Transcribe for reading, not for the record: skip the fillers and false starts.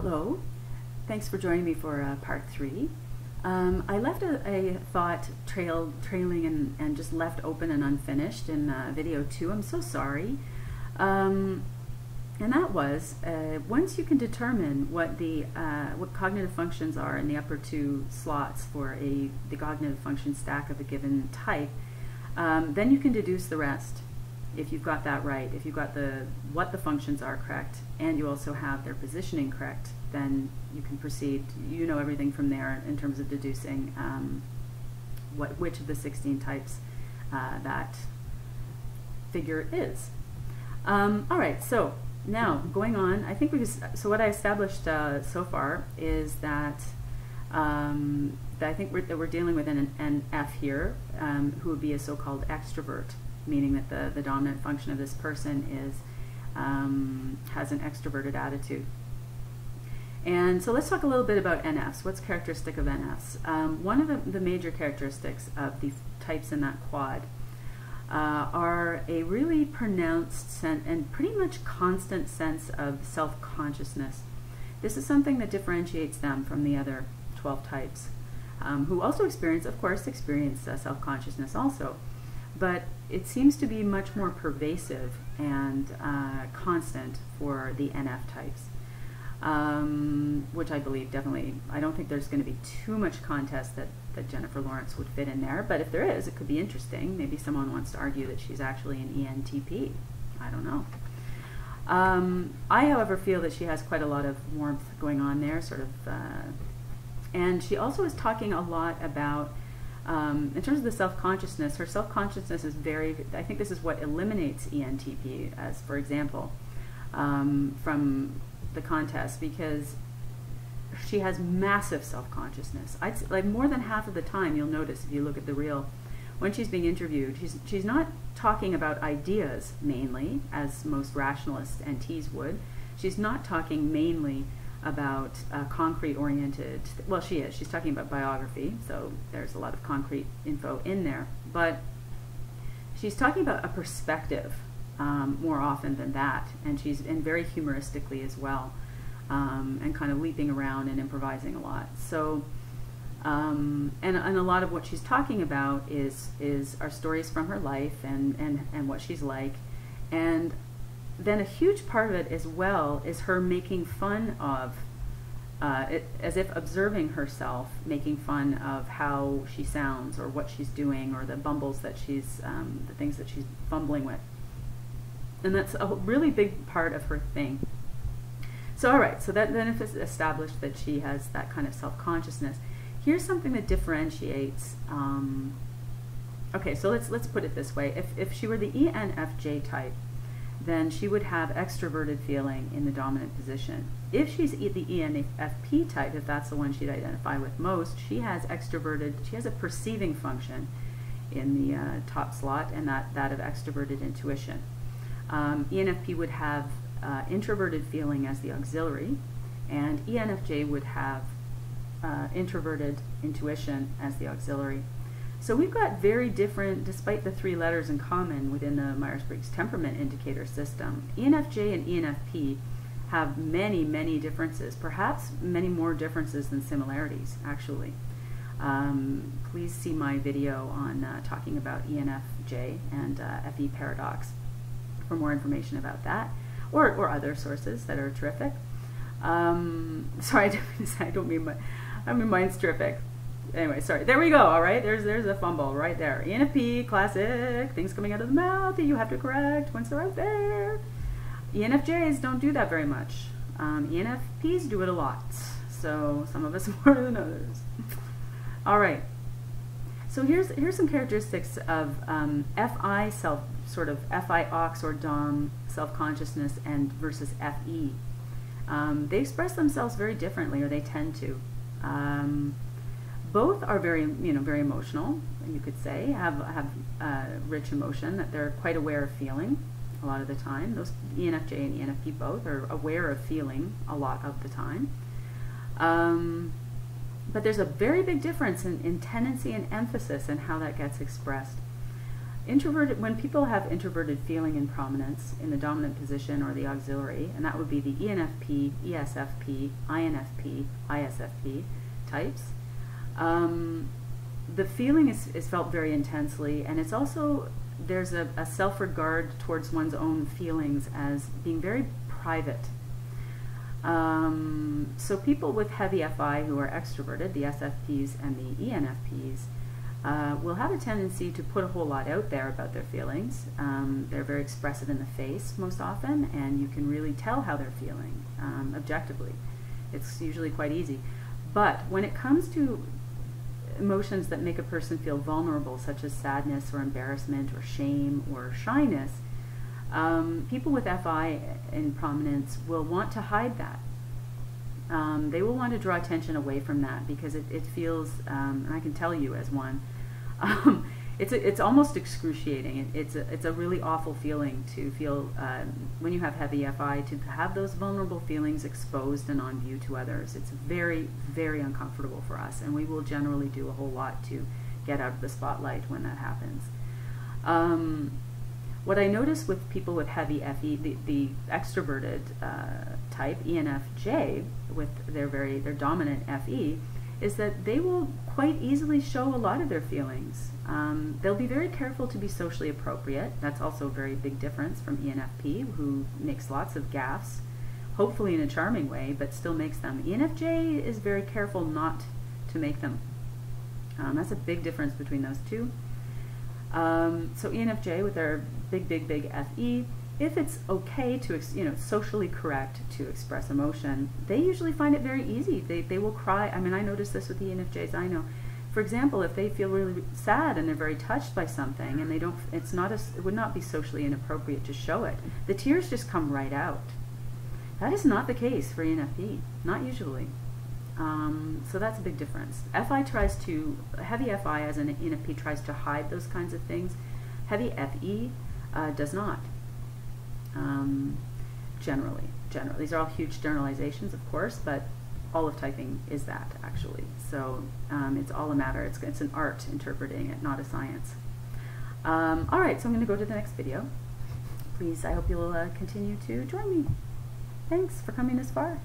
Hello, thanks for joining me for part 3. I left a thought trailing and just left open and unfinished in video 2. I'm so sorry. And that was, once you can determine what what cognitive functions are in the upper 2 slots for the cognitive function stack of a given type, then you can deduce the rest. If you've got that right, if you've got what the functions are correct, and you also have their positioning correct, then you can proceed. You know everything from there in terms of deducing which of the 16 types that figure is. All right, so now going on, I think so what I established so far is that I think we're dealing with an F here, who would be a so-called extrovert, meaning that the dominant function of this person has an extroverted attitude. And so let's talk a little bit about NFs. What's characteristic of NFs? One of the major characteristics of the types in that quad are a really pronounced and pretty much constant sense of self-consciousness. This is something that differentiates them from the other 12 types, who also experience self-consciousness also. But it seems to be much more pervasive and constant for the NF types, which I believe definitely, I don't think there's going to be too much contest that Jennifer Lawrence would fit in there, but if there is, it could be interesting. Maybe someone wants to argue that she's actually an ENTP. I don't know. I, however, feel that she has quite a lot of warmth going on there, and she also is talking a lot about in terms of the self-consciousness, her self-consciousness is I think this is what eliminates ENTP, as for example, from the contest, because she has massive self-consciousness. Like more than half of the time, you'll notice if you look at the reel, when she's being interviewed, she's not talking about ideas mainly, as most rationalist NTs would. She's not talking mainly about concrete-oriented, well, she is. She's talking about biography, so there's a lot of concrete info in there. But she's talking about a perspective more often than that, and very humoristically as well, and kind of leaping around and improvising a lot. So, and a lot of what she's talking about are stories from her life and what she's like, and then a huge part of it as well is her making fun of, as if observing herself, making fun of how she sounds or what she's doing or the bumbles that the things that she's fumbling with. And that's a really big part of her thing. So all right, so then if it's established that she has that kind of self-consciousness, here's something that differentiates, okay, so let's put it this way. If she were the ENFJ type, then she would have extroverted feeling in the dominant position. If she's the ENFP type, if that's the one she'd identify with most, she has a perceiving function in the top slot, and that of extroverted intuition. ENFP would have introverted feeling as the auxiliary, and ENFJ would have introverted intuition as the auxiliary. So we've got very different, despite the 3 letters in common within the Myers-Briggs temperament indicator system. ENFJ and ENFP have many, many differences, perhaps many more differences than similarities, actually. Please see my video on talking about ENFJ and FE paradox for more information about that, or other sources that are terrific. Sorry, I don't mean mine's terrific. Anyway, sorry. There we go. All right, there's a fumble right there. ENFP, classic. Things coming out of the mouth that you have to correct once they're out there. ENFJs don't do that very much. ENFPs do it a lot. So some of us more than others. All right. So here's some characteristics of FI FI ox or dom self-consciousness and versus FE. They express themselves very differently, or they tend to. Both are very emotional, you could say, have rich emotion that they're quite aware of feeling a lot of the time. Those ENFJ and ENFP both are aware of feeling a lot of the time. But there's a very big difference in tendency and emphasis and how that gets expressed. When people have introverted feeling in prominence in the dominant position or the auxiliary, and that would be the ENFP, ESFP, INFP, ISFP types, the feeling is felt very intensely, and it's also, there's a self-regard towards one's own feelings as being very private. So people with heavy FI who are extroverted, the SFPs and the ENFPs, will have a tendency to put a whole lot out there about their feelings. They're very expressive in the face most often, and you can really tell how they're feeling objectively. It's usually quite easy. But when it comes to emotions that make a person feel vulnerable, such as sadness or embarrassment or shame or shyness, people with FI in prominence will want to hide that. They will want to draw attention away from that because it feels, and I can tell you as one, it's almost excruciating. It's a really awful feeling to feel when you have heavy FI, to have those vulnerable feelings exposed and on view to others. It's very, very uncomfortable for us, and we will generally do a whole lot to get out of the spotlight when that happens. What I notice with people with heavy FE, the extroverted type, ENFJ, with their dominant FE, is that they will quite easily show a lot of their feelings. They'll be very careful to be socially appropriate. That's also a very big difference from ENFP, who makes lots of gaffes, hopefully in a charming way, but still makes them. ENFJ is very careful not to make them. That's a big difference between those two. So ENFJ with their big FE, if it's okay to, socially correct to express emotion, they usually find it very easy. They will cry. I mean, I notice this with the ENFJs I know. For example, if they feel really sad and they're very touched by something and it would not be socially inappropriate to show it, the tears just come right out. That is not the case for ENFP, not usually. So that's a big difference. Heavy FI as an ENFP tries to hide those kinds of things. Heavy FE does not. Generally. These are all huge generalizations, of course, but all of typing is that, actually. So it's all a matter. It's an art interpreting it, not a science. All right, so I'm going to go to the next video. Please, I hope you'll continue to join me. Thanks for coming this far.